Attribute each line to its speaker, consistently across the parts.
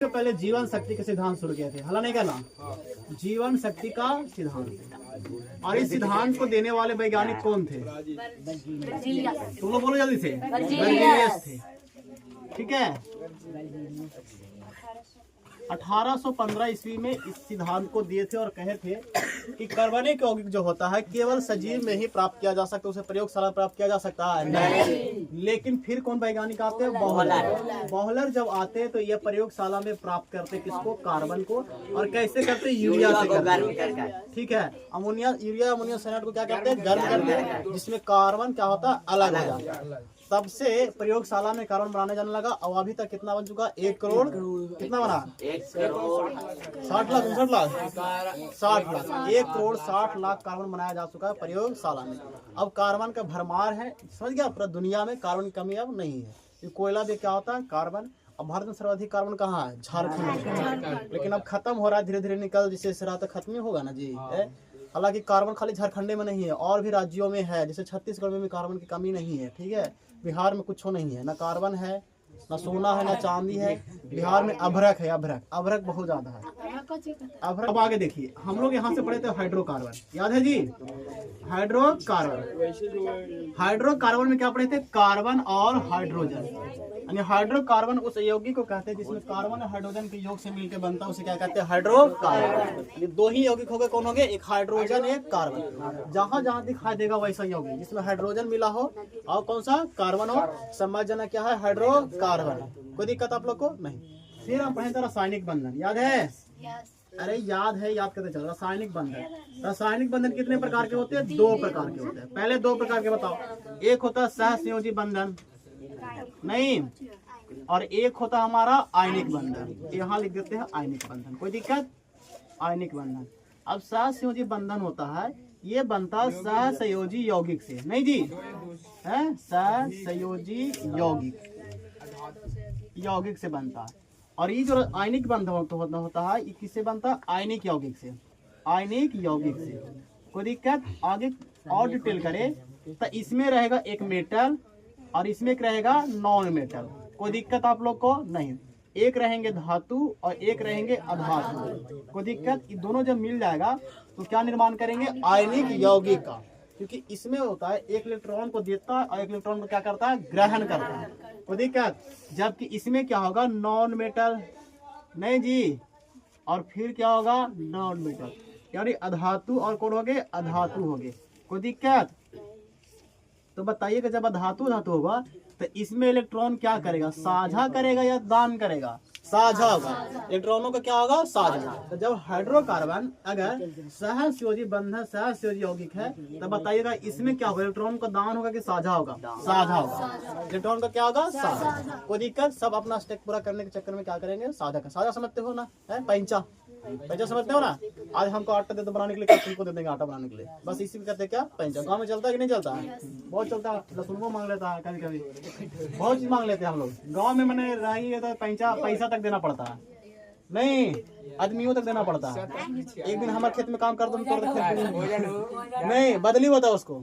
Speaker 1: तो पहले जीवन शक्ति के सिद्धांत शुरू किए थे, हला नहीं कहना, जीवन शक्ति का सिद्धांत। और इस सिद्धांत को देने वाले वैज्ञानिक कौन थे? तुम लोग बोलो जल्दी से। बर्जीलियस थे। ठीक है, 1815 ईस्वी में इस सिद्धांत को दिए थे और कहे थे कि कार्बनिक यौगिक जो होता है केवल सजीव में ही प्राप्त किया जा सकता है, उसे प्रयोगशाला प्राप्त किया जा सकता है नहीं। लेकिन फिर कौन वैज्ञानिक आते हैं? बॉहलर जब आते हैं तो ये प्रयोगशाला में प्राप्त करते किसको? कार्बन को। और कैसे करते? यूरिया से करते। ठीक है, अमोनिया, यूरिया अमोनियम साइनाइड को क्या करते हैं? गर्म करते हैं, जिसमें कार्बन क्या होता है? अलग हो जाता है। तब से प्रयोगशाला में कार्बन बनाने जाने लगा। और अभी तक कितना बन चुका? 1 करोड़। कितना बना? 1 करोड़ 60 लाख 59 लाख 60 लाख 1 करोड़ 60 लाख कार्बन बनाया जा चुका है प्रयोगशाला में। अब कार्बन का भरमार है, समझ गया? पूरा दुनिया में कार्बन की कमी अब नहीं है। ये कोयला भी क्या होता है? कार्बन। अब भारत में सर्वाधिक कार्बन कहाँ है? झारखंड। लेकिन अब खत्म हो रहा है धीरे धीरे, निकल जिससे रहा तो खत्म ही होगा ना जी। हालांकि कार्बन खाली झारखंड में नहीं है, और भी राज्यों में है, जैसे छत्तीसगढ़ में भी कार्बन की कमी नहीं है। ठीक है, बिहार में कुछ नहीं है, ना कार्बन है, ना सोना है, ना चांदी है। बिहार में अभ्रक है, अभ्रक बहुत ज्यादा है। अभ्रक। अब आगे देखिए, हम लोग यहाँ से पढ़े थे हाइड्रोकार्बन, याद है जी? हाइड्रोकार्बन में क्या पढ़े थे? कार्बन और हाइड्रोजन। यानी हाइड्रोकार्बन उस यौगिक को कहते हैं जिसमें कार्बन और हाइड्रोजन के योग से मिलकर बनता है, उसे क्या कहते हैं? हाइड्रोकार्बन। ये दो ही यौगिक हो गए, कौन हो गए? एक हाइड्रोजन, एक कार्बन। जहाँ जहाँ दिखाई देगा वैसा यौगिक जिसमें हाइड्रोजन मिला हो और कौन सा? कार्बन हो, समझना क्या है? हाइड्रोकार्बन। कोई दिक्कत आप लोग को नहीं। फिर हम पढ़े थे रासायनिक बंधन, याद है? अरे याद है, याद करते चलो। रासायनिक बंधन। रासायनिक बंधन कितने प्रकार के होते हैं? 2 प्रकार के होते हैं। पहले 2 प्रकार के बताओ। एक होता है सहसंयोजी बंधन, नहीं, और एक होता हमारा आयनिक बंधन। यहाँ लिख देते हैं आयनिक बंधन। कोई दिक्कत? आयनिक बंधन। अब सहसंयोजी बंधन होता है, ये बनता सहसंयोजी यौगिक से, नहीं जी, है सहसंयोजी यौगिक से बनता है। और ये जो आयनिक बंधन होता है, ये किससे बनता है? आयनिक यौगिक से, आयनिक यौगिक से। कोई दिक्कत? आगे और डिटेल करे तो इसमें रहेगा एक मेटल और इसमें एक रहेगा नॉन मेटल। कोई दिक्कत आप लोग को नहीं? एक रहेंगे धातु और एक रहेंगे अधातु। कोई दिक्कत? ये दोनों जब मिल जाएगा तो क्या निर्माण करेंगे? आयनिक यौगिक का। क्योंकि इसमें होता है एक इलेक्ट्रॉन को देता है और एक इलेक्ट्रॉन को क्या करता है? ग्रहण करता है। कोई दिक्कत? जबकि इसमें क्या होगा? नॉन मेटल, नहीं जी। और फिर क्या होगा? नॉन मेटल, यानी अधातु। और कौन हो गए? अधातु हो गए। कोई दिक्कत? तो बताइएगा, जब धातु होगा तो इसमें इलेक्ट्रॉन क्या करेगा? साझा करेगा या दान करेगा? साझा होगा। इलेक्ट्रॉनों का क्या होगा? साझा। तो जब हाइड्रोकार्बन अगर सहसंयोजी बंधन सहसंयोजी यौगिक है तो बताइएगा इसमें क्या होगा? इलेक्ट्रॉन का दान होगा कि साझा होगा? साझा होगा। इलेक्ट्रॉन का क्या होगा? साझा। कोई दिक्कत? सब अपना स्टेप पूरा करने के चक्कर में क्या करेंगे? साझा का। साझा समझते हो ना? है पैंचा समझते हो ना? आज हमको आटा दे दो बनाने के लिए, तुमको दे देंगे आटा बनाने के लिए, बस इसी में कहते हैं क्या? पैंचा। गाँव में चलता है कि नहीं चलता है? बहुत चलता है। लहसुन को मांग लेता है, कभी कभी बहुत चीज मांग लेते हैं हम लोग गाँव में। मैंने रही तो पैसा तक देना पड़ता है, नहीं आदमियों तक देना पड़ता है। एक दिन हमारे खेत में काम कर दो नहीं, बदली होता है उसको।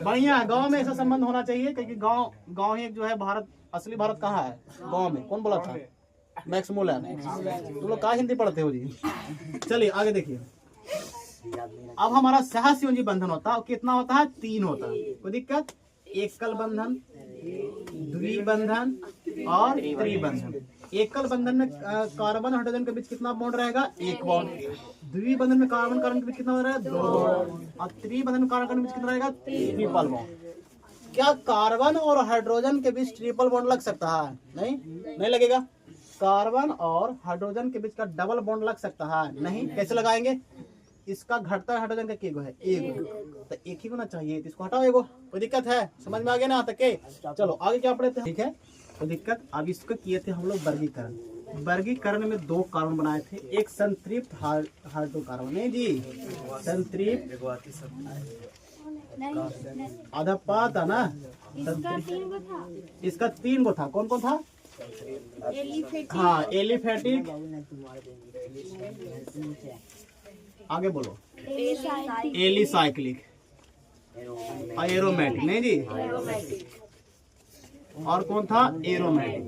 Speaker 1: बढ़िया, गाँव में ऐसा संबंध होना चाहिए, क्योंकि गाँव ही जो है भारत, असली भारत कहाँ है? गाँव में। कौन बोला था? Max Muller. तुम लोग क्या हिंदी पढ़ते हो जी? चलिए आगे देखिए। अब हमारा सहसंयोजी बंधन होता है, कितना होता है? 3 होता है। कोई दिक्कत? एकल बंधन, द्विबंधन और त्रिबंधन। एकल बंधन में कार्बन हाइड्रोजन के बीच कितना बॉन्ड रहेगा? 1 बॉन्ड। द्विबंधन में कार्बन कार्बन के बीच कितना रहेगा? 2 बॉन्ड। और त्रिबंधन में कार्बन के बीच कितना रहेगा? Triple bond. क्या कार्बन और हाइड्रोजन के बीच ट्रिपल बॉन्ड लग सकता है? नहीं लगेगा। कार्बन और हाइड्रोजन के बीच का डबल बॉन्ड लग सकता है? नहीं। कैसे लगाएंगे? इसका घटता हाइड्रोजन का केगो है? एगो। तो एक ही होना चाहिए, तो इसको हटाओ एगो। कोई दिक्कत है? समझ में आ गया ना तक के? चलो आगे क्या पढ़े थे? ठीक है, कोई दिक्कत? अब इसको किए थे हम लोग वर्गीकरण। वर्गीकरण में 2 कार्बन बनाए थे, एक संतृप्त हाइड्रोकार्बन, नहीं जी, संतृप्त आधा पाता ना, इसका 3 गो था। कौन कौन था? हाँ, एलिफेटिक, आगे बोलो, एलिसाइक्लिक, एरोमेटिक, नहीं जी, और कौन था? एरोमेटिक।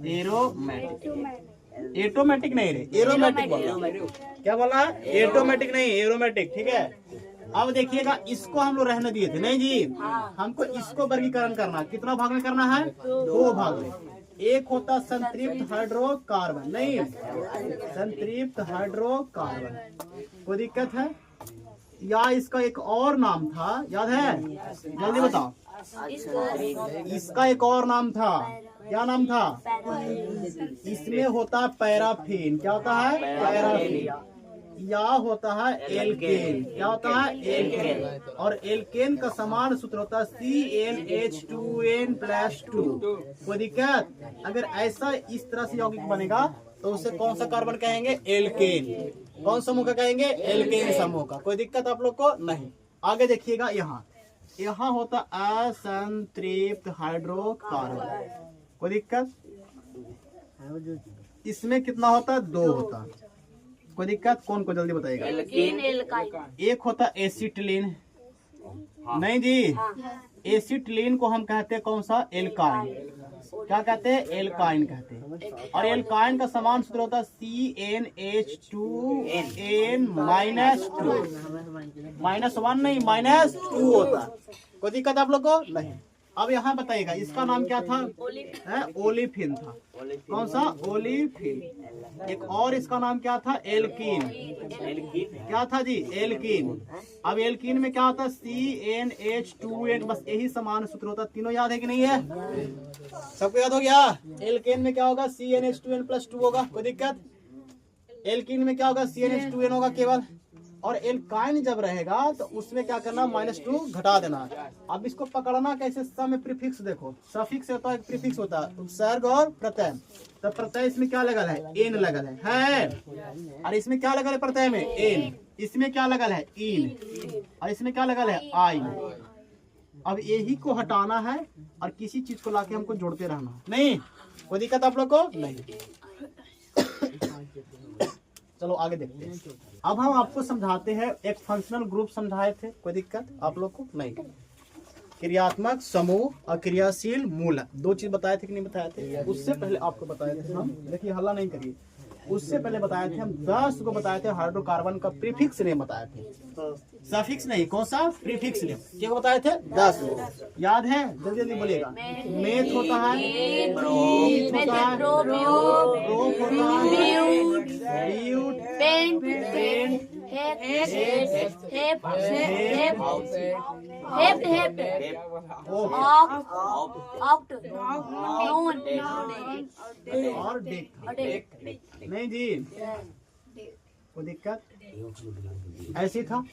Speaker 1: एरोमेटिक, एटोमेटिक नहीं रे, एरोमेटिक बोला। क्या बोला? एटोमेटिक नहीं, एरोमेटिक। ठीक है। अब देखिएगा, इसको हम लोग रहने दिए थे नहीं जी, हमको इसको वर्गीकरण करना। कितना भाग में करना है? 2 भाग में। एक होता संतृप्त हाइड्रोकार्बन, नहीं संतृप्त हाइड्रोकार्बन। कोई दिक्कत है? या इसका एक और नाम था, याद है? जल्दी बताओ। इसका एक और नाम था, क्या नाम था? इसमें होता पैराफिन। क्या होता है? पैराफिन। या होता है एल्केन। क्या होता है? एल्केन। और एल्केन का समान सूत्र होता है CnH2n+2। कोई दिक्कत? अगर ऐसा इस तरह से यौगिक बनेगा तो उसे कौन सा कार्बन कहेंगे? एल्केन। कौन समूह का कहेंगे? एल्केन समूह का। कोई दिक्कत आप लोग को? नहीं। आगे देखिएगा, यहाँ होता असंतृप्त हाइड्रोकार्बन। कोई दिक्कत? इसमें कितना होता? 2 होता। कोई दिक्कत? कौन को जल्दी बताएगा? एक होता एसिटिलीन, नहीं जी, एसिटिलीन को हम कहते हैं कौन सा? एल्काइन। क्या कहते हैं? एल्काइन कहते हैं। और एल्काइन का समान सूत्र होता है CnH2n-2। -1 नहीं, -2 होता। कोई दिक्कत आप लोग को? नहीं। अब यहाँ बताइएगा, इसका नाम क्या था? ओलिफिन था। कौन सा? ओलिफिन। एक और इसका नाम क्या था? एल्कीन। क्या था जी? एल्कीन। अब एल्कीन में क्या होता है? CnH2n। बस यही समान सूत्र होता है। तीनों याद है कि नहीं है? सबको याद हो गया? एल्केन में क्या होगा? CnH2n+2 होगा। कोई दिक्कत? एल्कीन में क्या होगा? CnH2n होगा केवल। और एल्काइन जब रहेगा तो उसमें क्या करना? -2 घटा देना। अब इसको पकड़ना कैसे? सब में प्रीफिक्स देखो, सफिक्स होता है, प्रीफिक्स होता है, उपसर्ग और प्रत्यय। तो प्रत्यय इसमें क्या लगल है? एन लगल है। और इसमें क्या लगल है? प्रत्यय में एन। इसमें क्या लगल है? इन। और इसमें क्या लगल है? आइन। अब यही को हटाना है और किसी चीज को लाके हमको जोड़ते रहना। नहीं, कोई दिक्कत आप लोग को? नहीं। चलो आगे देखते हैं। अब हम आपको समझाते हैं, एक फंक्शनल ग्रुप समझाए थे। कोई दिक्कत आप लोग को? नहीं। क्रियात्मक समूह और क्रियाशील मूलक, 2 चीज बताए थे कि नहीं बताए थे? उससे पहले आपको बताए थे हम, देखिए हल्ला नहीं करिए, उससे पहले बताए थे हम 10 को बताए थे। हाइड्रोकार्बन का प्रीफिक्स नेम बताए थे, सफिक्स नहीं। कौन सा? Prefix name. क्या बताए थे? 10 को। याद है? जल्दी जल्दी बोलिएगा। मेथ होता है, प्रोप होता है, प्रोप होता है, ब्यूट, पेंट, और डेक। नहीं जी, कोई दिक्कत? ऐसी था।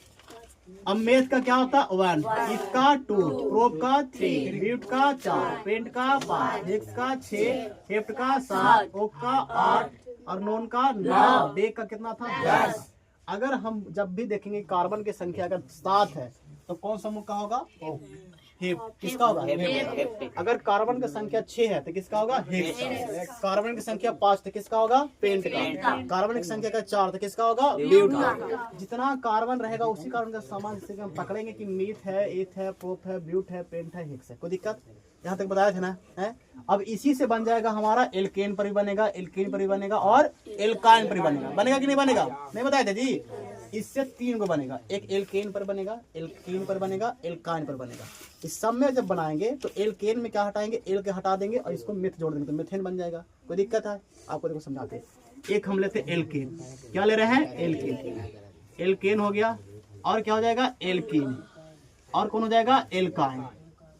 Speaker 1: अब मेथ का क्या होता? 1, इसका 2, प्रोप का 3, ब्यूट का 4, पेंट का 5, हेक्स का 6, हेप्ट का 7, ओक का 8 और नॉन का 9, डेक का कितना था? 10। अगर हम जब भी देखेंगे कार्बन की संख्या अगर 7 है तो कौन समूह का होगा? हेप्ट। किसका होगा? हेप्ट। अगर कार्बन की संख्या 6 है तो किसका होगा? हेक्स का। कार्बन की संख्या 5 तो किसका होगा? पेंट का। कार्बन की संख्या का 4 तो किसका होगा? ब्यूट का। जितना कार्बन रहेगा उसी कार्बन का सामान से हम पकड़ेंगे कि मीथ है, एथ है, प्रोप है, ब्यूट है, पेंट है, हेक्स है। कोई दिक्कत? यहाँ तक बताया था ना है? अब इसी से बन जाएगा हमारा एल्केन पर भी बनेगा, एल्कीन पर भी बनेगा और एल्काइन पर भी बनेगा। बनेगा कि नहीं बनेगा? नहीं बताए थे जी। इससे 3 को बनेगा, एक एल्केन पर बनेगा, एल्कीन पर बनेगा, एल्काइन पर बनेगा। इस सब में जब बनाएंगे तो एल्केन में क्या हटाएंगे? एल के हटा देंगे और इसको मिथ जोड़ देंगे तो मिथेन बन जाएगा। कोई दिक्कत है? आपको देखो समझाते हैं। एक हम लेते एल्केन। क्या ले रहे हैं? एल्केन। एल्केन हो गया और क्या हो जाएगा? एल्कीन। और कौन हो जाएगा? एल्काइन।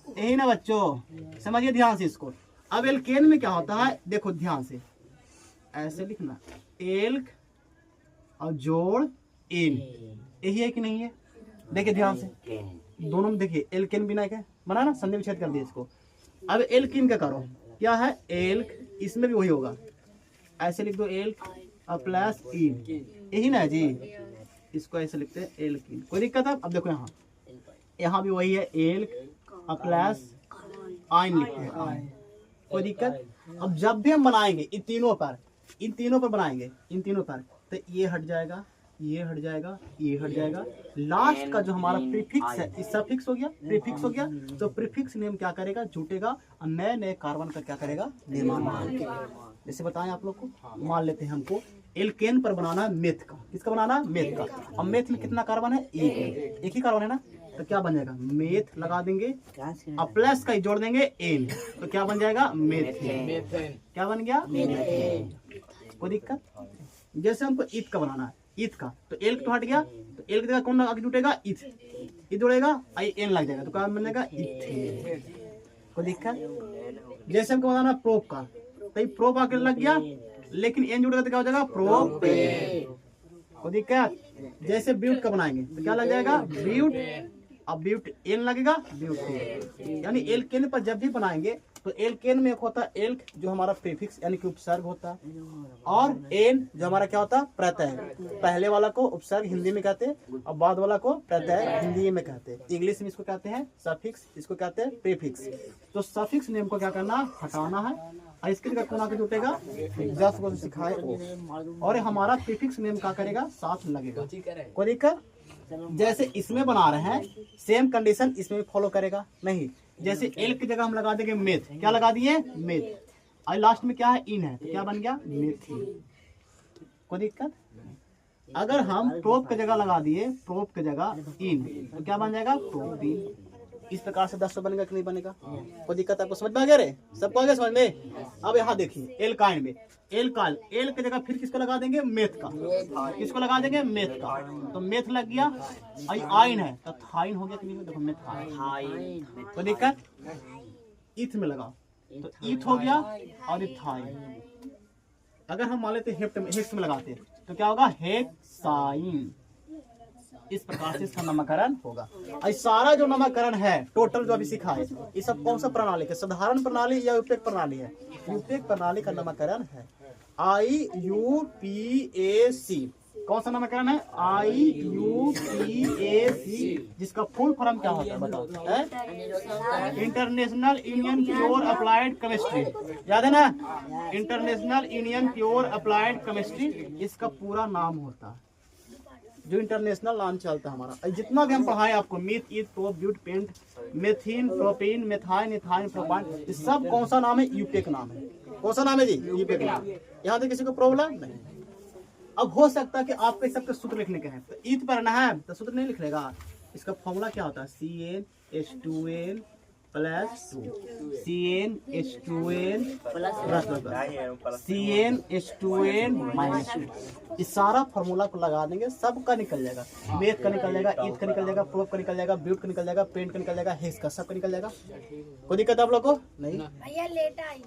Speaker 1: यही ना बच्चों, समझिए ध्यान से इसको। अब एल्केन में क्या होता है? देखो ध्यान से, ऐसे लिखना, एल्क और जोड़ एन। यही है कि नहीं है? देखिए ध्यान से, दोनों में देखिए एल्केन बिना क्या बना ना, संधि विच्छेद कर दिया इसको। अब एल्कीन का करो, क्या है? एल्क। इसमें भी वही होगा, ऐसे लिख दो एल्क और प्लस इन। यही ना जी, इसको ऐसे लिखते हैं एल्कीन। कोई दिक्कत है? अब देखो यहाँ भी वही है, एल्क और प्लस आइन लिखते हैं, आइन। कोई दिक्कत? अब जब भी हम बनाएंगे इन तीनों पर बनाएंगे, इन तीनों पर, तो ये हट जाएगा, ये हट जाएगा, ये हट जाएगा। लास्ट का जो हमारा प्रीफिक्स है, इस सफिक्स हो गया, प्रीफिक्स हो गया, तो प्रीफिक्स नेम क्या करेगा, जुटेगा और नए नए कार्बन का क्या करेगा, निर्माण। जैसे बताएं आप लोग को, मान लेते हैं हमको एल्केन पर बनाना मेथ का, किसका बनाना, मेथ का। अब मेथ में कितना कार्बन है, एक ही कार्बन है ना, तो क्या बन जाएगा, मेथ लगा देंगे और प्लस का जोड़ देंगे एन, तो क्या बन जाएगा, मेथेन। क्या बन गया, मेथेन। कोई दिक्कत। जैसे हमको ईथ का बनाना है, ईथ का, तो एल्क तो हट गया, तो एल्क जगह कौन आगे जुटेगा, ईथ, ईथ जुड़ेगा, आई एन लग जाएगा, तो क्या बन जाएगा, इथेन। कोई दिक्कत। जैसे हमको बनाना प्रोप का, तो प्रोप आके लग गया, लेकिन एन जुड़ेगा तो क्या हो जाएगा, प्रोपेन। कोई दिक्कत। जैसे ब्यूट का बनाएंगे तो क्या लग जाएगा, ब्यूट, अब ब्यूट एन लगेगा, ब्यूटेन। यानी एल्केन पर जब भी बनाएंगे तो एल्केन में एक होता है एल्क जो हमारा प्रीफिक्स यानी कि उपसर्ग होता है, और एन जो हमारा क्या होता है, प्रत्यय। पहले वाला को उपसर्ग हिंदी में कहते हैं और बाद वाला को प्रत्यय हिंदी में कहते हैं। इंग्लिश में इसको कहते हैं सफिक्स, इसको कहते हैं प्रीफिक्स। तो सफिक्स नेम को क्या करना, हटाना है, और इसके जगह कौन आके जुटेगा, जस्ट को सिखाए वो, और हमारा प्रीफिक्स नेम क्या करेगा, साथ लगेगा। कोई दिक्कत। जैसे इसमें बना रहे हैं सेम कंडीशन इसमें फॉलो करेगा नहीं। जैसे एल की जगह हम लगा देंगे मेथ, क्या लगा दिए, मेथ, और लास्ट में क्या है, इन है, तो क्या बन गया, मेथीन। कोई दिक्कत। अगर हम प्रोप की जगह लगा दिए, प्रोप की जगह इन, तो क्या बन जाएगा, प्रोटीन। इस प्रकार से 10 बनेगा कि नहीं बनेगा, कोई दिक्कत आपको समझ में आ गया रे, सबको आ गया समझ में। अब यहाँ देखिए एल्काइन में, एल्काइल, एल की जगह फिर किसको लगा देंगे, मेथ का, किसको लगा देंगे, मेथ का, तो मेथ लग गया। आइन है तो थाइन हो गया कि नहीं, देखो मेथाइन। कोई दिक्कत। ईथ में लगाओ तो ईथ हो गया और इथाइन। अगर हम मान लेते हेक्स में लगाते तो क्या होगा, हेक्साइन। इस प्रकार से इसका नामकरण होगा। और सारा जो नामकरण है टोटल जो अभी सीखा है, ये सब कौन सा प्रणाली है, साधारण प्रणाली या यूपेक प्रणाली है, यूपेक प्रणाली का नामकरण है। IUPAC कौन सा नामकरण है, IUPAC, जिसका फुल फॉर्म क्या होता है बताओ, international union pure applied chemistry, याद है ना, international union pure applied chemistry इसका पूरा नाम होता है, जो इंटरनेशनल नाम चलता है हमारा। जितना भी हम पढ़ाए आपको, meth, eth, prop, but, pent, methene, propane, methyne, ethyne, propyne, ये सब कौन सा नाम है, यूपेक नाम है। कौन सा नाम है जी, यूपेक नाम। यहाँ तक किसी को प्रॉब्लम नहीं। अब हो सकता है कि आपके सबके सूत्र लिखने के हैं, तो ईथ पर ना है तो सूत्र नहीं लिख लेगा। इसका फॉर्मूला क्या होता है, CnH2n +2, CnH2n CnH2n -2। इस सारा फॉर्मूला को लगा देंगे, सबका निकल जाएगा, मेथ का निकल जाएगा, ईथ का निकल जाएगा, प्रोप का निकल जाएगा, ब्यूट का निकल जाएगा, पेंट का निकल जाएगा, हेक्स का, सबका निकल जाएगा। कोई दिक्कत आप लोग को नहीं,
Speaker 2: भैया लेट आई,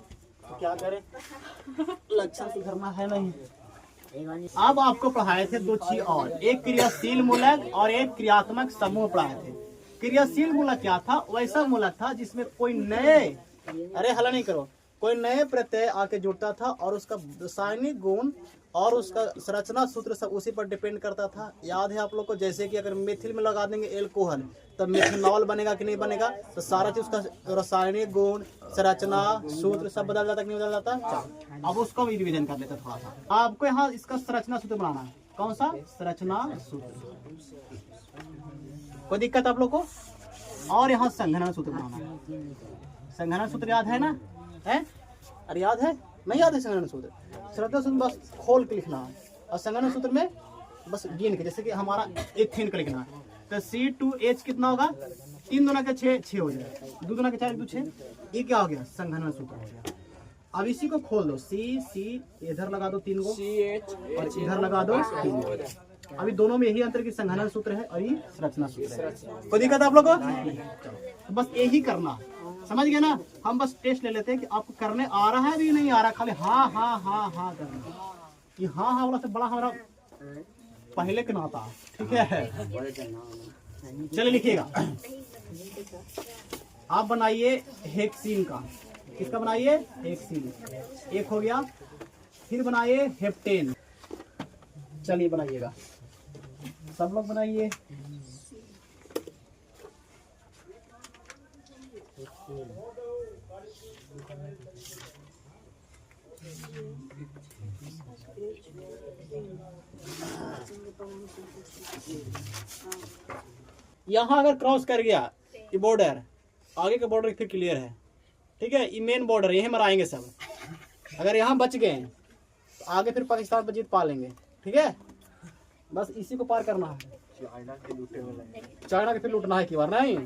Speaker 1: तो क्या करें, लक्षण सुधरना है नहीं। अब आपको पढ़ाए थे दो चीज और, एक क्रियाशील मूलक और एक क्रियात्मक समूह पढ़ाए थे। क्रियाशील मूलक क्या था, वैसा मूलक था जिसमें कोई नए, अरे हला नहीं करो, कोई नए प्रत्यय आके जुड़ता था और उसका रासायनिक गुण और उसका संरचना सूत्र सब उसी पर डिपेंड करता था। याद है आप लोग को, जैसे कि अगर मेथिल में लगा देंगे एल्कोहल तब मेथनॉल बनेगा कि नहीं बनेगा, तो सारा चीज उसका रासायनिक गुण, संरचना, सूत्र सब बदल जाता कि नहीं बदल जाता। अब उसको भी रिवीजन कर लेते थोड़ा सा। आपको यहाँ इसका संरचना सूत्र बनाना है, कौन सा, संरचना सूत्र। कोई दिक्कत आप लोग को। और यहाँ संघनन सूत्र बनाना है, संघनन सूत्र याद है ना, है, अरे याद है, नहीं याद है संघनन सूत्र, संरचना सूत्र बस खोल के लिखना है, और संघनन सूत्र में बस गिन के, जैसे कि हमारा एथेन का लिखना है, तो C2H कितना होगा, 3 दूना के 6 हो जाएगा, 2 दूना के 4 2 6, ये क्या हो गया, संघनन सूत्र हो गया। अब इसी को खोल दो, C इधर लगा दो 3 गो और इधर लगा दो 3 गो। अभी दोनों में यही अंतर की संघनन सूत्र है और ये संरचना सूत्र है। कोई दिक्कत आप लोगों को, तो बस यही करना, समझ गए ना। हम बस टेस्ट ले लेते हैं कि आपको करने आ रहा है भी नहीं आ रहा, खाली हाँ हाँ हाँ हाँ करना। ये हाँ हाँ वाला से बड़ा हमारा पहले के नाता, ठीक है। चलिए लिखिएगा, आप बनाइए हेक्सीन का, किसका बनाइए, हेक्सीन, एक हो गया। फिर बनाइए हेप्टेन, चलिए बनाइएगा, सब लोग बनाइए। यहाँ अगर क्रॉस कर गया ये बॉर्डर, आगे का बॉर्डर फिर क्लियर है, ठीक है, ये मेन बॉर्डर यही मराएंगे सब। अगर यहाँ बच गए तो आगे फिर पाकिस्तान पर जीत पा लेंगे, ठीक है। बस इसी को पार करना है, चाइना के फिर लूटना है की बार नहीं।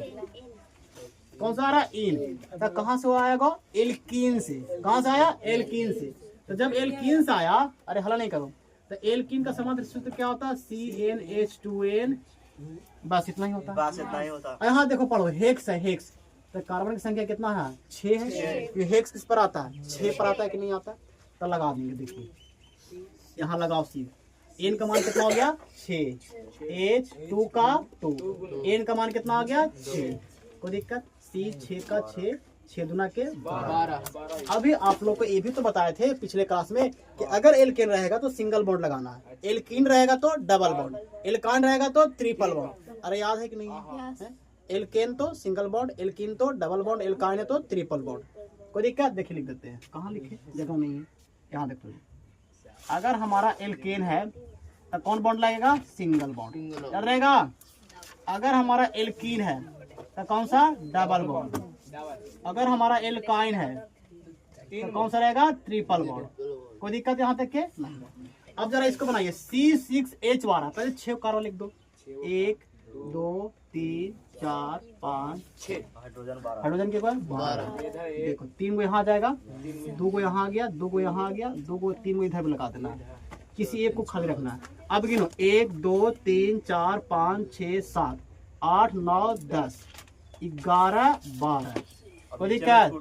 Speaker 1: कौन सा आ रहा इन, तो कहाँ से आएगा, एल्कीन से। कहाँ से आया, एल्कीन से। तो जब एल्कीन से आया, अरे हला नहीं करो, तो एल्कीन का समांतर सूत्र क्या होता है, CnH2n, बस इतना ही होता है, बस इतना ही होता है। यहाँ देखो पढ़ो, हेक्स है, हेक्स, तो कार्बन की संख्या कितना है, 6 है। ये हेक्स किस पर आता है, 6 पर आता है कि नहीं आता, तो लगा देंगे, देखिए यहाँ लगाओ सीधे। एन का मान कितना हो गया, 6, H2 का 2, एन का मान कितना हो गया, 6, कोई दिक्कत, C 6 का 6, 6 दूना के 12। अभी आप लोग को ये भी तो बताए थे पिछले क्लास में कि अगर एल्केन रहेगा तो सिंगल बॉन्ड लगाना है, एल्कीन रहेगा तो डबल बॉन्ड, एल्कान रहेगा तो ट्रिपल बॉन्ड। अरे याद है कि नहीं है? एल्केन तो सिंगल बॉन्ड, एल्कीन तो डबल बॉन्ड, एल्कान है तो ट्रिपल बॉन्ड। कोई दिक्कत, देखिए लिख देते हैं, कहाँ लिखे, जगह नहीं है, यहाँ देखो। अगर हमारा एल्केन है तो कौन बॉन्ड लगेगा, सिंगल बॉन्ड, याद रहेगा। अगर हमारा एल्कीन है तो कौन सा, डबल बॉन्ड। अगर हमारा एल्काइन है तो कौन सा रहेगा, ट्रिपल बॉन्ड। कोई दिक्कत यहाँ तक के नहीं। अब जरा इसको बनाइए, C6H12, पहले 6 कार्बन लिख दो, 1 2 3 4 5 6, हाइड्रोजन के बाद 12। देखो 3 गो यहाँ आ जाएगा, 2 गो यहाँ आ गया, 2 गो यहाँ आ गया, 2 गो 3 गो इधर भी लगा देना है, किसी एक को खाली रखना है। अब गिनो, 1 2 3 4 5 6 7 8 9 10 11 12। कोई दिक्कत।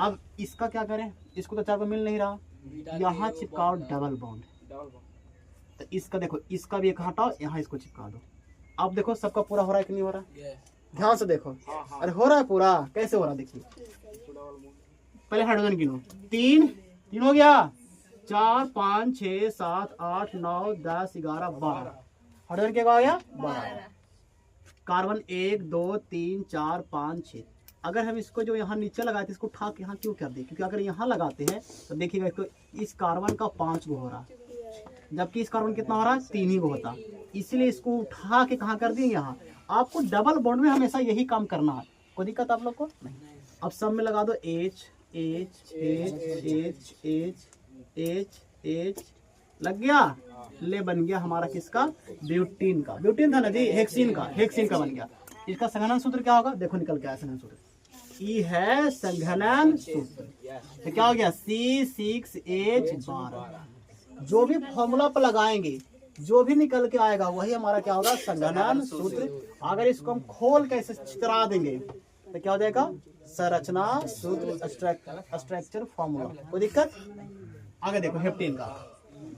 Speaker 1: अब इसका क्या करें, इसको तो 4 को मिल नहीं रहा, यहाँ चिपकाओ डबल बॉन्ड। तो इसका देखो, इसका भी एक हटाओ, यहाँ इसको चिपका दो। अब देखो सबका पूरा हो रहा है कि नहीं हो रहा, ध्यान से देखो। अरे हो रहा है पूरा, कैसे हो रहा है देखिए। पहले हाइड्रोजन गिनो, 3 हो गया, 4 5 6 7 8 9 10 11 12। हाइड्रोजन क्या हो गया, 12। कार्बन 1 2 3 4 5 6। अगर हम इसको जो यहाँ नीचे लगाए थे इसको उठा के यहाँ क्यों कर दे, क्योंकि अगर यहाँ लगाते हैं तो देखिएगा तो इस कार्बन का 5 गो हो रहा, जबकि इस कार्बन कितना हो रहा है, 3 ही गो होता। इसलिए इसको उठा के कहाँ कर दिए, यहाँ। आपको डबल बॉन्ड में हमेशा यही काम करना है, कोई दिक्कत आप लोग को नहीं। अब सब में लगा दो H H H H H H H, लग गया, ले बन गया हमारा किसका, ब्यूटीन का। ब्यूटीन था ना जी, हेक्सिन का, हेक्सिन का बन गया। इसका संघनन सूत्र क्या होगा, देखो निकल के आया संघनन सूत्र, ई है संघनन सूत्र। तो क्या हो गया, C6H12। जो भी फॉर्मूला पर लगाएंगे, जो भी निकल के आएगा वही हमारा क्या होगा, संघनन सूत्र। अगर इसको हम खोल के ऐसे चित्रा देंगे तो क्या हो जाएगा, संरचना सूत्र, स्ट्रक्चर फॉर्मूला। कोई दिक्कत। आगे देखो हेप्टेन का।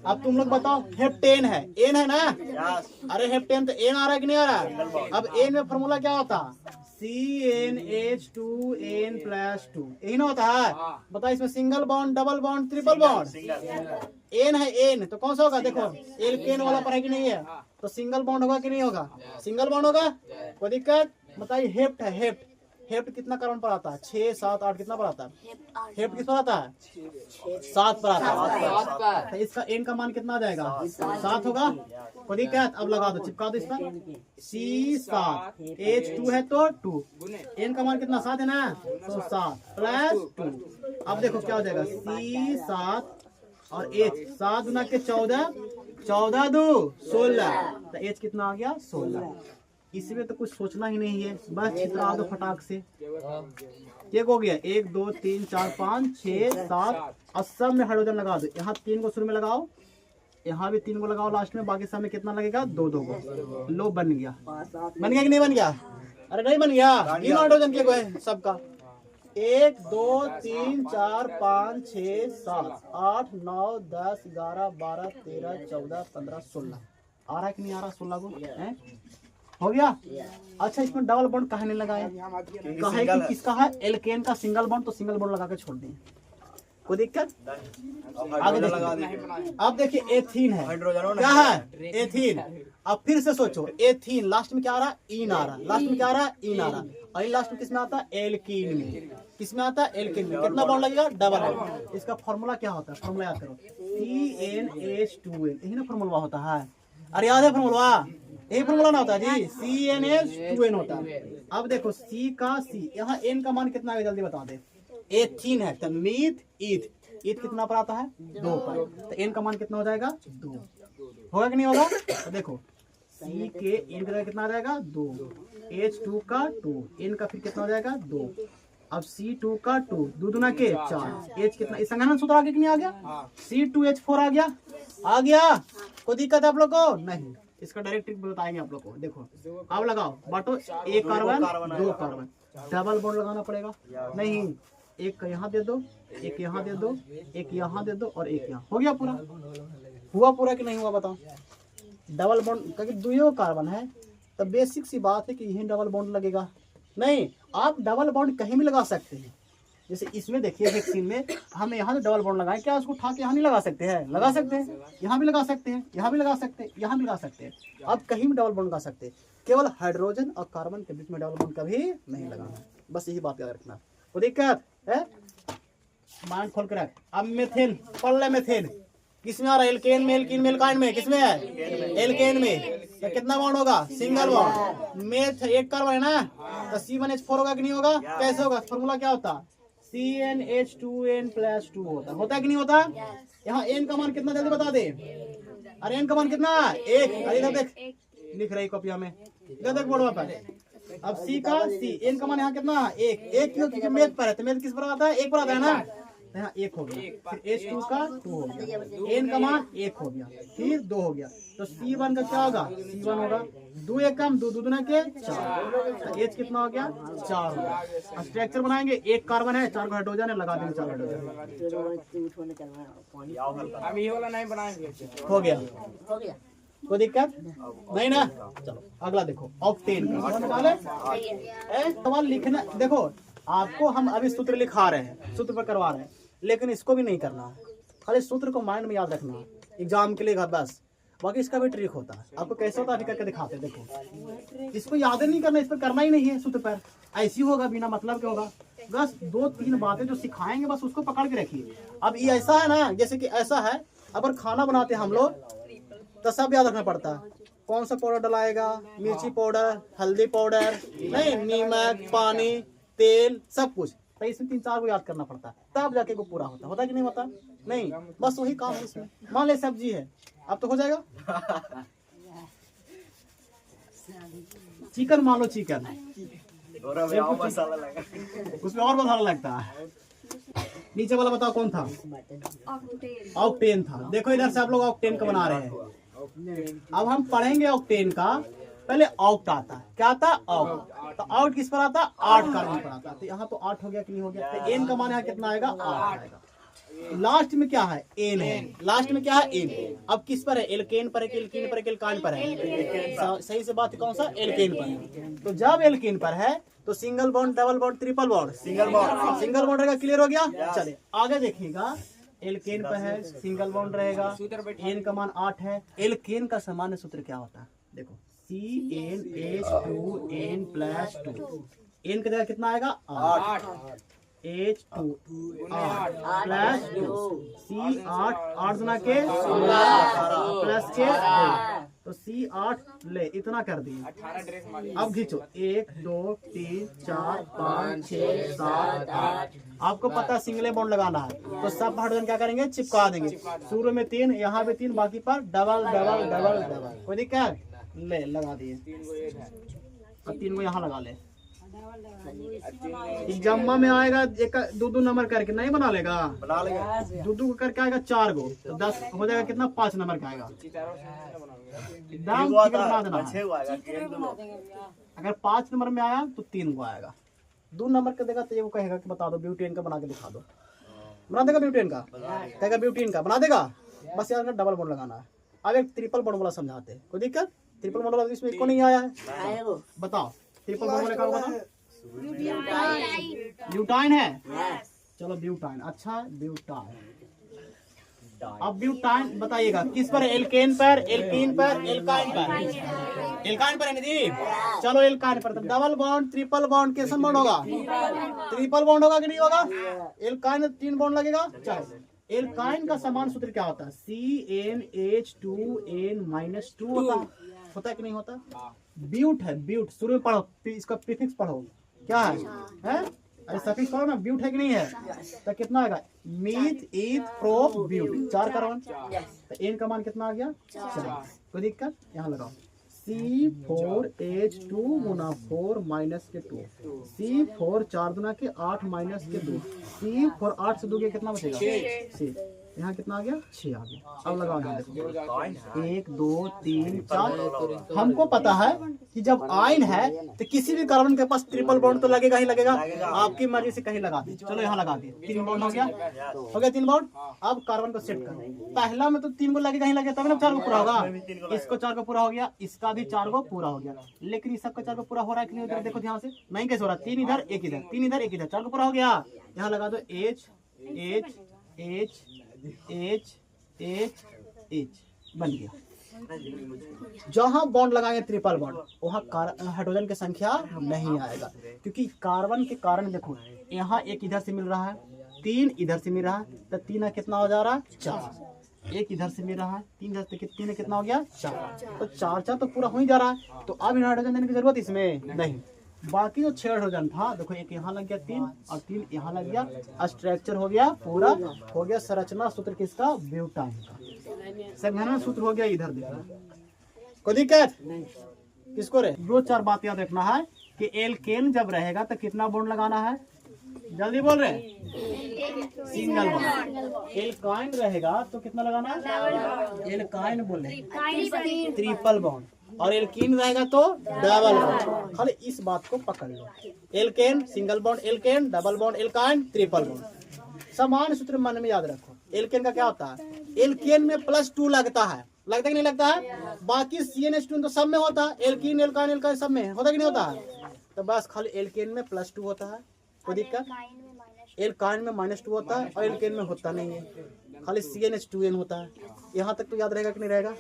Speaker 1: अब तुम लोग बताओ, हेप्टेन है, एन है ना, अरे हेप्टेन तो एन आ रहा है कि नहीं आ रहा है। अब एन में फॉर्मूला क्या होता है, CnH2n+2, यही ना होता है। बताओ इसमें single bond, double bond, triple bond, N है, एन तो कौन सा होगा, देखो एल्केन वाला पर है कि नहीं है, तो सिंगल बॉन्ड होगा कि नहीं होगा, सिंगल बॉन्ड होगा। कोई दिक्कत। बताइए हेप्ट है, हेप्ट, हेप्ट कितना कार्बन पर आता है, 6 7 8 कितना पर आता है, हेप्ट किस पर आता है, 7 पर आता है। तो इसका एन का मान कितना आ जाएगा, 7 होगा। कोई दिक्कत। अब लगा दो, चिपका दो इस पर, C7 H2 है तो 2, एन का मान कितना 7 है ना, तो 7 + 2। अब देखो क्या हो जाएगा, C7 और H 7 गुना के 14, 14 2 16, तो H कितना आ गया, 16। इसमें तो कुछ सोचना ही नहीं है, बस चित्रा दो फटाक से। एक हो गया, 1 2 3 4 5 6 7, और सब में हाइड्रोजन लगा दो। यहाँ 3 को शुरू में लगाओ, यहाँ भी 3 को लगाओ लास्ट में, बाकी सब में कितना लगेगा, 2 2 को। लो बन गया, बन गया कि नहीं बन गया, अरे नहीं बन गया, तीन हाइड्रोजन के को है सबका। 1 2 3 4 5 6 7 8 9 10 11 12 13 14 15 16। आ रहा है कि नहीं आ रहा, 16 को है, हो गया। अच्छा इसमें डबल बॉन्ड कहा नहीं लगाया, कहा कि किसका है, एल्केन का सिंगल बॉन्ड, तो सिंगल बॉन्ड लगा के छोड़ दें, कोई दिक्कत। आगे देखिए, अब देखिए एथीन है, क्या है, एथीन। अब फिर से सोचो, एथीन लास्ट में क्या आ रहा है, इन आ रहा, लास्ट में क्या आ रहा है, इन आ रहा, और लास्ट में किसमें आता है, एल्कीन में। किसमें आता है, एल्कीन में। कितना बॉन्ड लगेगा, डबल बॉन्ड। इसका फॉर्मूला क्या होता है, फॉर्मूला याद करो, CnH2n, यही ना फॉर्मूला होता है। अरे याद है फॉर्मूला, यही फॉर्मूला ना होता है जी, CnH2n होता है। अब देखो C का C, यहाँ N का मान कितना है जल्दी बता दे। एथीन है तो मीथ ईथ, ईथ कितना पर आता है 2 पर, तो N का मान कितना हो जाएगा 2, होगा कि नहीं होगा। तो देखो C के N का कितना आ जाएगा 2, H2 का 2, N का फिर कितना हो जाएगा 2, अब C2 का 2, 2 दूना के 4, H कितना, इस संगठन सूत्र आगे कि नहीं आ गया, C2H4 आ गया। कोई दिक्कत है आप लोग को नहीं, इसका डायरेक्ट ट्रिक बताएंगे आप लोग को। देखो अब लगाओ, बांटो, एक कार्बन 2 कार्बन, डबल बॉन्ड लगाना पड़ेगा, नहीं एक यहाँ दे दो, एक यहाँ दे दो, एक यहाँ दे दो और एक यहाँ, हो गया पूरा। हुआ पूरा कि नहीं हुआ बताओ। डबल बॉन्ड क्योंकि 2 कार्बन है तो बेसिक सी बात है कि यही डबल बॉन्ड लगेगा। नहीं, आप डबल बॉन्ड कहीं भी लगा सकते हैं, जैसे इसमें देखिए हेक्सीन में हमने यहाँ से डबल बॉन्ड लगाए, क्या उसको उठा के यहाँ नहीं लगा सकते हैं, लगा सकते हैं, यहाँ भी लगा सकते हैं, यहाँ भी लगा सकते हैं, यहाँ भी लगा सकते हैं, आप कहीं भी डबल बॉन्ड लगा सकते हैं, केवल हाइड्रोजन और कार्बन के बीच में डबल बॉन्ड कभी नहीं लगाना, बस यही बात याद रखना। तो दिक्कत है, माइंड खोल कर रख। अब मेथिन, पढ़ ले मेथिन किसमें आ रहा है, एल्केन में, एल्कीन में, एल्काइन में, किसमें है एल्केन में, तो कितना बॉन्ड होगा सिंगल बॉन्ड, मेथ एक कार्बन है ना, तो C1H4 होगा कि नहीं होगा, कैसे होगा, फॉर्मूला क्या होता, CnH2n+2 होता है कि नहीं होता। यहाँ N का मान कितना जल्दी बता दे, अरे N का मान कितना 1, अरे इधर देख लिख रही कॉपिया में, इधर देख बोर्ड पर। अब C का C, N का मान यहाँ कितना 1 क्यों, क्योंकि मेथ पर है, तो मेथ किस पर आता है 1 पर आता है ना, यहाँ 1 हो गया, फिर H2 का 2 हो गया, N का मान 1 हो गया, फिर 2 हो गया, तो C1 का क्या होगा, C1 होगा 2 1 कम 2 2 दूना के 4, तो H कितना हो गया 4 हो गया। स्ट्रक्चर बनाएंगे, 1 कार्बन है 4 हाइड्रोजन है, लगा देंगे 4 हाइड्रोजन,
Speaker 2: अब ये वाला नहीं बनाएंगे,
Speaker 1: हो गया, कोई दिक्कत नहीं ना। चलो अगला देखो, ऑक्टेन का सवाल लिखना। देखो आपको हम अभी सूत्र लिखा रहे हैं, सूत्र पर करवा रहे हैं, लेकिन इसको भी नहीं करना है, खाली सूत्र को माइंड में याद रखना है एग्जाम के लिए बस, बाकी इसका भी ट्रिक होता है, आपको कैसे होता है अभी करके दिखाते हैं। देखो इसको याद नहीं करना, इस पर करना ही नहीं है, सूत्र पर ऐसी होगा बिना मतलब के होगा, बस 2-3 बातें जो सिखाएंगे बस उसको पकड़ के रखिए। अब ये ऐसा है ना, जैसे कि ऐसा है, अगर खाना बनाते हम लोग तो सब याद रखना पड़ता है, कौन सा पाउडर डलाएगा, मिर्ची पाउडर, हल्दी पाउडर, नहीं नमक, पानी, तेल, सब कुछ, तो इसमें 3-4 को याद करना पड़ता है, तब जाके को पूरा होता है कि नहीं होता, नहीं बस वही काम है इसमें। मान ले सब्जी है, अब तो हो जाएगा, चिकन मान लो, चिकन उसमें और मसाला लगता है, नीचे वाला बताओ कौन था, ऑक्टेन था। देखो इधर से आप लोग ऑक्टेन का बना रहे हैं, अब हम पढ़ेंगे ऑक्टेन का, पहले ऑक्ट आता है, क्या आता है ऑक्ट, तो ऑक्ट किस पर आता है 8 कार्बन पर आता है, तो यहाँ तो 8 हो गया कि नहीं हो गया, तो N का मान यहाँ कितना आएगा 8 आएगा। लास्ट में क्या है N है, लास्ट में क्या है N, अब किस पर है, एल्केन पर है, एल्कीन पर है, एल्काइन पर है, सही से बात कौन सा एल्केन पर है, तो जब एल्केन पर है तो single bond, double bond, triple bond, single bond रहेगा, क्लियर हो गया। चले आगे देखिएगा, एल्केन पर है सिंगल बॉन्ड रहेगा, N का मान 8 है, एल्केन का सामान्य सूत्र क्या होता है, देखो CnH2n+2, N का जगह कितना आएगा 8, H2 8+2, C8 8 गुना के 16 प्लस के 2, तो C8 ले इतना कर दिए। अब खींचो 1 2 3 4 5 6 7 8, आपको पता सिंगल बॉन्ड लगाना है, तो सब हाइड्रोजन क्या करेंगे चिपका देंगे, शुरू में 3, यहाँ भी 3, बाकी पर डबल डबल डबल डबल, कोई दिक्कत, ले लगा दिए, अब 3 को यहाँ लगा ले। एग्जाम में आएगा 1-2 नंबर करके नहीं बना लेगा, 2 करके आएगा 4 गो, तो 10 हो जाएगा, कितना 5 नंबर का आएगा, एकदम बना देना। अगर 5 नंबर में आया तो 3 गो आएगा, 2 नंबर का देगा तो ये कहेगा कि बता दो ब्यूटेन का बना के दिखा दो, बना देगा ब्यूटेन का, कहेगा ब्यूटेन का बना देगा, बस यार डबल बॉन्ड लगाना है। अब एक ट्रिपल बॉन्ड वाला समझाते हैं, कोई दिक्कत, ट्रिपल बॉन्ड वाला इसमें इसको नहीं आया है, बताओ ट्रिपल बॉन्ड वाले का बताओ, ब्यूटाइन है, चलो ब्यूटाइन, अच्छा ब्यूटाइन, अब ब्यूटाइन बताइएगा किस पर है, एल्केन पर, एल्कीन पर, एल्काइन पर, एल्काइन पर है जी, चलो एल्काइन पर, तो डबल बॉन्ड, ट्रिपल बॉन्ड, कैसन बॉन्ड होगा, ट्रिपल बॉन्ड होगा कि नहीं होगा, एल्काइन 3 बॉन्ड लगेगा, चलो एल्काइन का समान सूत्र क्या होता है? CnH2n-2 होता है कि नहीं होता? ब्यूट है, ब्यूट शुरू में पढ़ो, इसका प्रीफिक्स पढ़ो, क्या है? अरे सफिक्स पढ़ो ना, ब्यूट है कि नहीं है? तो कितना आएगा? Meth eth prop but, 4 carbon. तो एन का मान कितना आ गया? 4। कोई दिक्कत? यहाँ लगाओ C4H2 गुना 4 माइनस के 2, C4 4 गुना के 8 माइनस के 2, C4 8 से 2 के कितना बचेगा? 6। यहाँ कितना आ गया? 6 आ गया। अब लगाओ यहाँ देखो, 1 2 3 4। हमको पता है कि जब आयन है तो किसी भी कार्बन के पास ट्रिपल बॉन्ड तो लगेगा ही लगेगा। आपकी मर्जी से कहीं लगा दी, चलो यहाँ लगा दिए, 3 बॉन्ड हो गया, 3 बॉन्ड। अब कार्बन को सेट करो, पहला में तो 3 को लगेगा ही लगेगा, तब ना 4 को पूरा होगा। इसको 4 को पूरा हो गया, इसका भी 4 को पूरा हो गया, लेकिन इस सबका 4 को पूरा हो रहा है कि नहीं? देखो ध्यान से, नहीं कैसे हो रहा? 3 इधर 1 इधर, 3 इधर 1 इधर, 4 को पूरा हो गया। यहाँ लगा दो H H H H H H बन गया। जहां बॉन्ड लगाएंगे ट्रिपल बॉन्ड, वहां हाइड्रोजन की संख्या नहीं आएगा, क्योंकि कार्बन के कारण देखो यहाँ 1 इधर से मिल रहा है, 3 इधर से मिल रहा है, तो 3 कितना हो जा रहा है? 4। 1 इधर से मिल रहा है, 3 इधर से, 3 कितना हो गया? 4। तो 4 तो पूरा हो ही जा रहा है, तो अब हाइड्रोजन देने की जरूरत इसमें नहीं। बाकी जो 6 हाइड्रोजन था देखो, एक यहाँ लग गया 3 और 3 यहाँ लग गया, स्ट्रक्चर हो गया पूरा, हो गया संरचना सूत्र किसका? ब्यूटाइन का। संघनन सूत्र हो गया इधर, देखो कोई दिक्कत? किसको रे? 2-4 बात याद रखना है कि एल्केन जब रहेगा तो कितना बॉन्ड लगाना है? जल्दी बोल रहे, सिंगल बॉन्ड। एल्काइन रहेगा तो कितना लगाना है? एल्काइन बोल रहे, ट्रिपल बॉन्ड। और एल्कीन रहेगा तो डबल बॉन्ड। खाली इस बात को पकड़ लो, alkane single bond, alkene double bond, alkyne triple bond. समान सूत्र मन में याद रखो। एल्केन का क्या होता है? एल्केन में +2 लगता है, लगता कि नहीं लगता है? बाकी CnH2 तो सब में होता है, एल्कीन एल्काइन एल्काइन सब में होता कि नहीं होता है? तो बस खाली एल्केन में +2 होता है, कोई दिक्कत? एल्काइन में -2 होता है और एल्केन में होता नहीं है, खाली CnH2n होता है। यहाँ तक तो याद रहेगा कि नहीं रहेगा?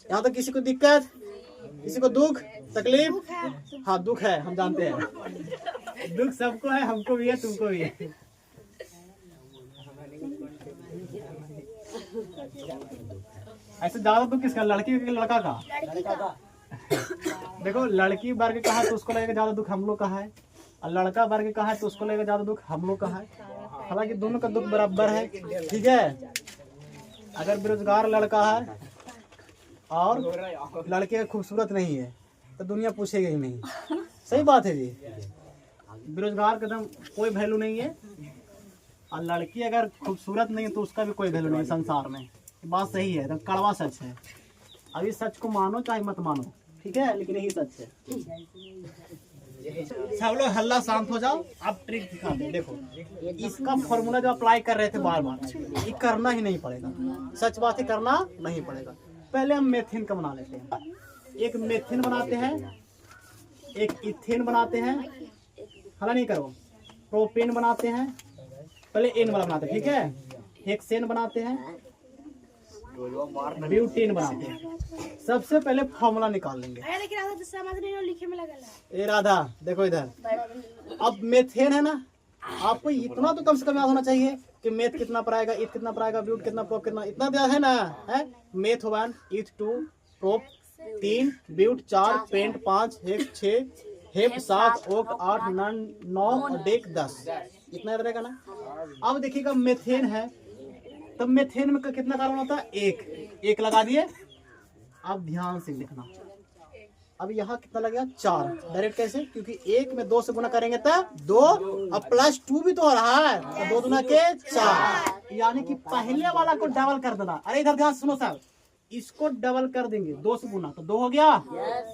Speaker 1: यहाँ तक किसी को दिक्कत, किसी को दुख तकलीफ? हाँ दुख है, हम जानते हैं, दुख सबको है, हमको भी है, तुमको भी है। ऐसे ज्यादा दुख किसका? लड़की का लड़का का? देखो लड़की वर्ग का है तो उसको लगेगा ज्यादा दुख हम लोग का है, और लड़का वर्ग का है तो उसको लगेगा ज्यादा दुख हम लोग का है। हालांकि दोनों का दुख बराबर है, ठीक है। अगर बेरोजगार लड़का है और लड़के खूबसूरत नहीं है तो दुनिया पूछेगी ही नहीं, सही बात है जी। बेरोजगार का एकदम कोई वैल्यू नहीं है, और लड़की अगर खूबसूरत नहीं है तो उसका भी कोई वैल्यू नहीं है संसार में। बात सही है, एकदम कड़वा सच है। अब इस सच को मानो चाहे मत मानो, ठीक है, लेकिन यही सच है। सब लोग हल्ला शांत हो जाओ। अब ट्रिक दिखा दे, देखो इसका फॉर्मूला जो अप्लाई कर रहे थे बार बार, ये करना ही नहीं पड़ेगा, सच बात है, करना नहीं पड़ेगा। पहले हम मेथेन का बना लेते हैं, एक मेथेन बनाते हैं, एक इथेन बनाते हैं, हला नहीं करो, प्रोपेन बनाते हैं, पहले एन वाला बनाते हैं, ठीक है, हेक्सेन बनाते हैं, ब्यूटेन बनाते हैं। सबसे पहले फॉर्मूला निकाल लेंगे। ए राधा देखो इधर, अब मेथेन है ना, आपको इतना तो कम से कम याद होना चाहिए कि मेथ कितना पर आएगा, ईथ कितना पर आएगा, ब्यूट कितना, प्रोप कितना, इतना याद है ना, है? Meth 1, eth 2, prop 3, but 4, pent 5, hex 6, hept 7, oct 8, 9 और डेक 10, इतना याद रहेगा ना। अब देखिएगा मेथेन है, तब मेथेन में कितना कार्बन होता है? 1 लगा दिए। अब ध्यान से लिखना, अब यहाँ कितना लगेगा? 4। डायरेक्ट कैसे? क्योंकि 1 में 2 से गुना करेंगे तब 2, अब +2 भी तो हो रहा है, तो 2 दूना के 4, यानी कि पहले वाला को डबल कर देना। अरे इधर ध्यान सुनो साहब, इसको डबल कर देंगे 2 से गुना, तो 2 हो गया।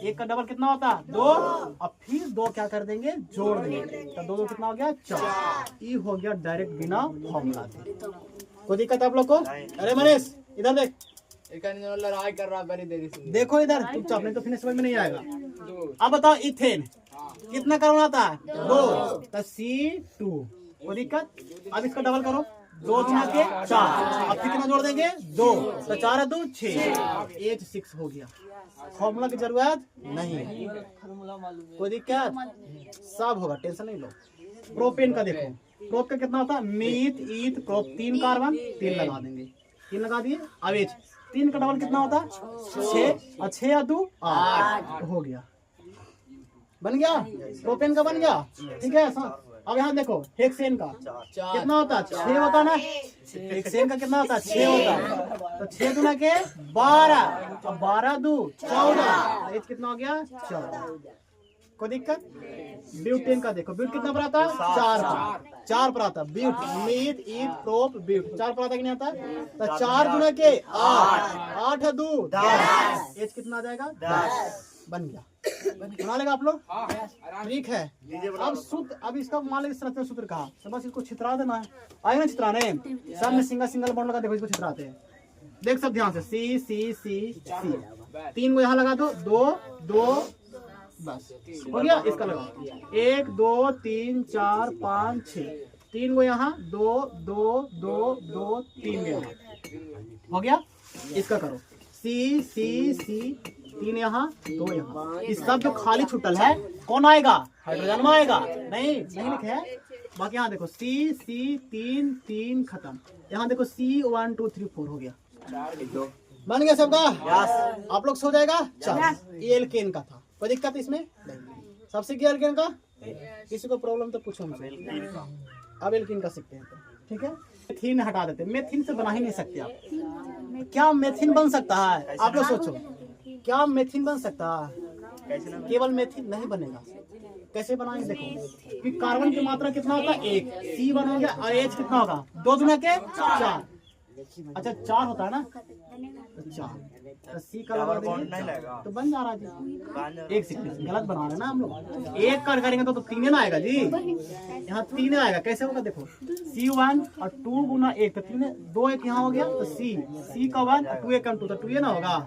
Speaker 1: 1 का डबल कितना होता है? 2। अब फिर 2 क्या कर देंगे? जोड़ देंगे, तो 2 कितना हो गया? 4। ये हो गया डायरेक्ट बिना फॉर्मूला के। कोई दिक्कत आप लोग को? अरे मनीष इधर देख,
Speaker 2: लड़ाई कर रहा बड़ी देरी से।
Speaker 1: देखो इधर चुपचाप, नहीं तो फिर समझ में नहीं आएगा। अब बताओ इथेन कितना कार्बन आता है? 2, तो C2। कोई दिक्कत? अब इसका डबल करो, 2 गुना के 4, अब फिर कितना जोड़ देंगे? 2, तो 4 है 2 6, H6 हो गया। फॉर्मूला की जरूरत नहीं है, कोई दिक्कत? सब होगा, टेंशन नहीं लो। प्रोपेन का देखो, प्रोप का कितना होता है, मीथ ईथ प्रोप, 3 कार्बन 3 लगा देंगे, 3 लगा दिए। अब एच 3 का डबल कितना होता है 6, और 6 या 2 8 हो गया, बन गया प्रोपेन का बन गया। ठीक है, अब यहाँ देखो हेक्सेन का कितना होता है 6 होता है ना, हेक्सेन का कितना होता है 6 होता है, तो 6 दूना के 12, और 12 2 14, एच कितना हो गया 14। कोई दिक्कत। ब्यूटेन का देखो, ब्यूट कितना पर आता है 4 पर आता है, ब्यूट मीथ ईथ प्रोप ब्यूट 4 पर आता कि नहीं आता, तो 4 गुना के 8, 8 2 10, एच कितना आ जाएगा 10, बन गया। बना लेगा आप लोग, ठीक है। अब सूत्र, अब इसका मान लीजिए संरचना सूत्र कहा, तो बस इसको छितरा देना है, आएगा ना छितराने, सब में सिंगल बॉन्ड लगा, देखो इसको छितराते हैं, देख सब ध्यान से, सी सी सी सी, 3 को यहाँ लगा दो, 2 2 बस हो गया। इसका लगा 1 2 3 4 5 6, 3 को यहाँ 2 2 2 2 3 यहाँ हो गया। इसका करो सी सी सी, 3 यहाँ 2 यहाँ, इस सब जो खाली छुटल है कौन आएगा, हाइड्रोजन में आएगा, नहीं लिखे है। बाकी यहाँ देखो सी सी 3 3 खत्म, यहाँ देखो सी 1 2 3 4 हो गया, बन गया सबका। आप लोग सो जाएगा। चलो ये एल्केन का था, कोई दिक्कत इसमें नहीं, सबसे क्या एल्केन का, किसी को प्रॉब्लम तो पूछो हमसे। अब एल्केन का सीखते हैं, ठीक है। मेथिन हटा देते, मेथिन से बना ही नहीं सकते आप। क्या मेथिन बन सकता है, आप लोग सोचो, क्या मेथिन बन सकता है, केवल मेथिन नहीं बनेगा। कैसे बनाएंगे देखो, कि कार्बन की मात्रा कितना होता है 1, C1 हो गया, और H कितना होगा 2 गुना के 4, अच्छा 4 होता है ना, तो 4, तो C का लगा देंगे तो बन जा रहा है जी। एक सेकंड, गलत बना रहे ना हम लोग, एक कर करेंगे तो 3 ना आएगा जी, यहाँ 3 आएगा। कैसे होगा देखो, C1 और 2 गुना 1, तो 3 2 1 यहाँ हो गया, तो C का 1 और 2 1 2, तो 2 ना होगा।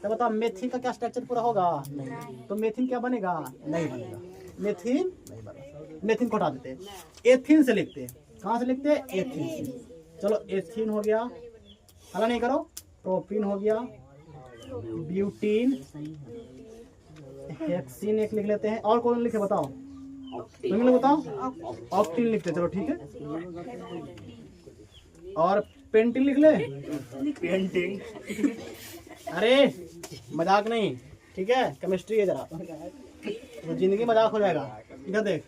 Speaker 1: तो बताओ मेथिन का क्या स्ट्रक्चर पूरा होगा, नहीं, तो मेथिन क्या बनेगा, नहीं बनेगा, मेथिन नहीं बनेगा। मेथिन को हटा देते हैं, एथिन से लिखते हैं, कहाँ से लिखते हैं, एथिन से। चलो एथिन हो गया, हला नहीं करो, प्रोपिन हो गया, ब्यूटीन, हेक्सिन एक लिख लेते हैं, और कौन लिखे बताओ, तुम लोग बताओ, ऑक्टीन लिखते, चलो ठीक है। और पेंटिन लिख ले, पेंटिंग, अरे मजाक नहीं, ठीक है, केमिस्ट्री है जरा, तो जिंदगी मजाक हो जाएगा। इधर देख,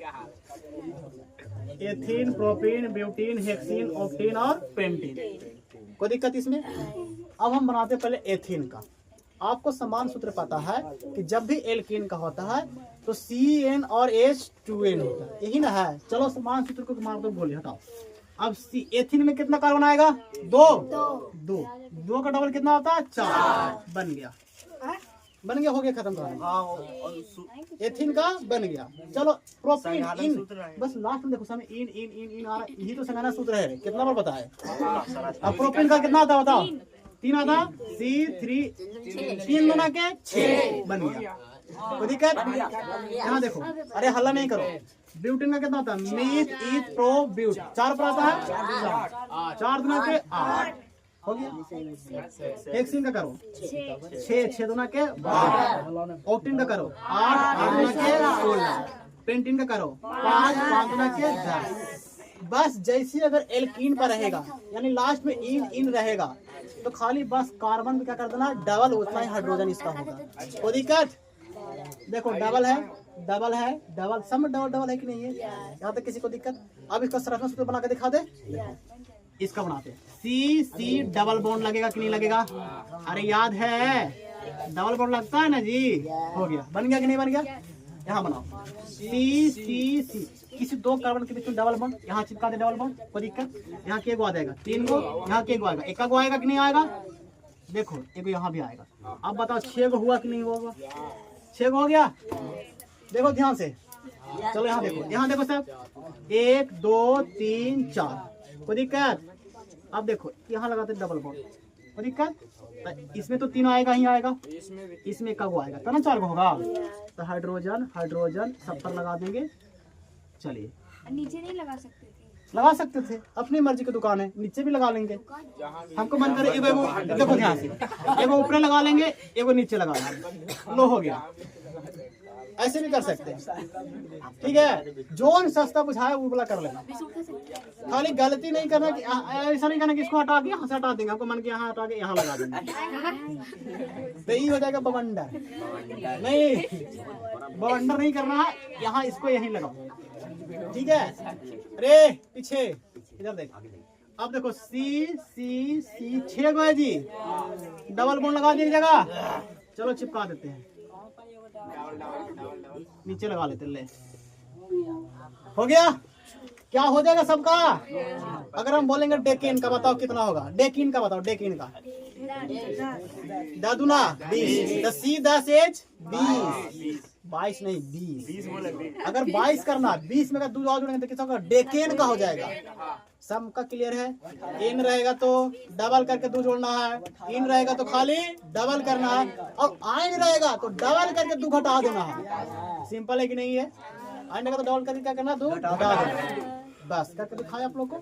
Speaker 1: ethyne, propyne, butene, hexyne, octane और पेंटीन, कोई दिक्कत इसमें। अब हम बनाते हैं पहले एथिन का। आपको समान सूत्र पता है कि जब भी एल्कीन का होता है तो CN और H2N होता है, यही ना है। चलो समान सूत्र को मार दो, बोलिए हटाओ। अब एथिन में कितना कार्बन आएगा 2 का डबल कितना होता है 4, बन गया हो गया, खत्म कहानी। एथिन का बन गया। चलो प्रोपिन, इन बस लास्ट में देखो समय इन इन इन इन आ रहा, यही तो संगना सूत्र है, कितना बार बताए। अब प्रोपिन का कितना आता बताओ, 3 आता, C3 3 गुना के 6, बन गया, कोई दिक्कत। यहाँ देखो, अरे हल्ला नहीं करो। ब्यूटीन का कितना होता है, मीथ ईथ प्रो ब्यूट, 4 पर आता है 4 गुना के 8 हो गया। हेक्सिन का करो 6 गुना के 12, ऑक्टीन का करो 8 गुना के 16, पेंटीन का करो 5 गुना के 10। बस जैसे अगर एल्कीन पर रहेगा, यानी लास्ट में इन रहेगा, तो खाली बस कार्बन क्या कर देना डबल, उतना ही हाइड्रोजन इसका होगा, कोई दिक्कत। देखो डबल है, सब में डबल है कि नहीं है, यहाँ तक किसी को दिक्कत। अब इसका संरचना सूत्र बना के दिखा दे, इसका बनाते हैं। C डबल बॉन्ड लगेगा कि नहीं लगेगा, अरे याद है डबल बॉन्ड लगता है ना जी, हो गया, बन गया कि नहीं बन गया। यहाँ बनाओ C किसी 2 कार्बन के बीच में डबल बॉन्ड, यहाँ चिपका दे डबल बॉन्ड, कोई दिक्कत। यहाँ के गो आ जाएगा 3 गो, यहाँ के गो आएगा, एक गो आएगा कि नहीं आएगा, देखो एक यहाँ भी आएगा। अब बताओ 6 गो हुआ कि नहीं होगा, 6 गो हो गया, देखो ध्यान से। चलो यहाँ देखो सब 1 2 3 4, कोई दिक्कत। अब देखो यहाँ लगाते डबल बॉन्ड, कोई दिक्कत। इसमें तो 3 आएगा ही आएगा, इसमें एक गो आएगा, तो ना 4 गो होगा, तो हाइड्रोजन सब पर लगा देंगे। चलिए
Speaker 3: नीचे नहीं लगा सकते
Speaker 1: थे, अपनी मर्जी की दुकान है, नीचे भी लगा लेंगे, हमको मन करे। एगो देखो ध्यान से, एगो ऊपर लगा लेंगे, एगो नीचे लगा लेंगे, लो हो गया। ऐसे भी कर सकते हैं, ठीक है। जोन सस्ता बुझाए वो वाला कर लेना, खाली गलती नहीं करना कि ऐसा नहीं करना कि इसको हटा के यहाँ से हटा देंगे, हमको मन के यहाँ हटा के यहाँ लगा देंगे, तो ये हो जाएगा बवंडर। नहीं, बवंडर नहीं करना है, यहाँ इसको यहीं लगाओ, ठीक है। अरे पीछे इधर देख, अब देखो सी सी सी 6 गो है जी, डबल बॉन्ड लगा दिए जगह, चलो चिपका देते हैं, नीचे लगा लेते, ले हो गया। क्या हो जाएगा सबका? अगर हम बोलेंगे डेकिन का बताओ कितना होगा, डेकिन का बताओ, डेकिन का दादुना 20, 10 10 एच 20, 22 नहीं 20। अगर 22 करना, 20 में का 2 और जोड़ेंगे तो कितना होगा? डेकेन का हो जाएगा। सम का क्लियर है? इन रहेगा तो डबल करके 2 जोड़ना है, इन रहेगा तो खाली डबल करना है, और आइन रहेगा तो डबल करके 2 घटा देना है। सिंपल है कि नहीं है? आइन रहेगा तो डबल करके क्या करना, 2 घटा देना, बस करके दिखाया आप लोग को।